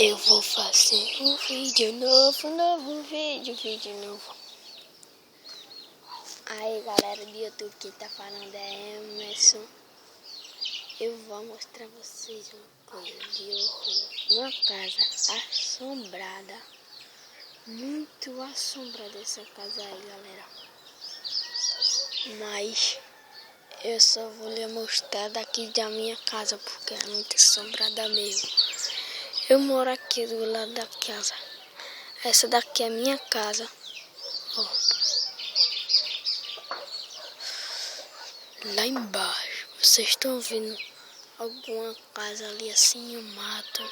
Eu vou fazer um vídeo novo, vídeo novo. Aí galera do YouTube, quem tá falando é Emerson. Eu vou mostrar pra vocês uma coisa de horror. Uma casa assombrada. Muito assombrada essa casa aí, galera. Mas eu só vou lhe mostrar daqui da minha casa, porque é muito assombrada mesmo. Eu moro aqui do lado da casa. Essa daqui é minha casa. Ó. Lá embaixo, vocês estão vendo alguma casa ali assim no mato?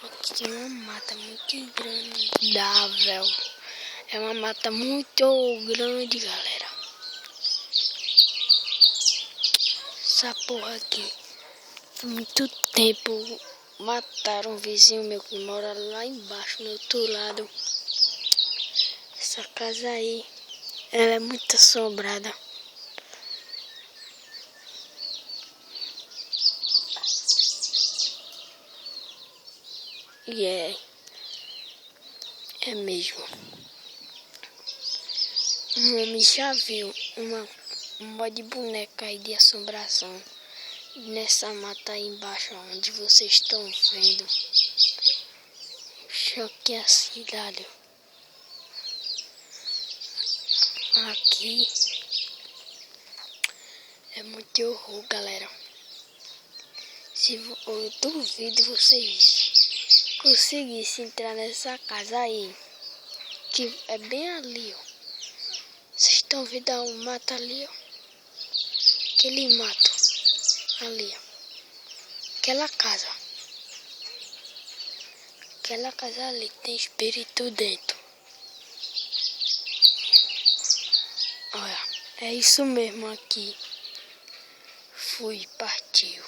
Aqui tem uma mata muito grandável. É uma mata muito grande, galera. Essa porra aqui. Há muito tempo mataram um vizinho meu que mora lá embaixo, no outro lado. Essa casa aí, ela é muito assombrada. E é mesmo. Um homem já viu uma de boneca aí de assombração nessa mata aí embaixo, onde vocês estão vendo. Choque a cidade. Aqui é muito horror, galera. Eu duvido vocês conseguissem entrar nessa casa aí, que é bem ali, ó. Vocês estão vendo o mato ali, ó. Aquele mato ali, ó. Aquela casa ali tem espírito dentro. Olha, é isso mesmo aqui. Partiu.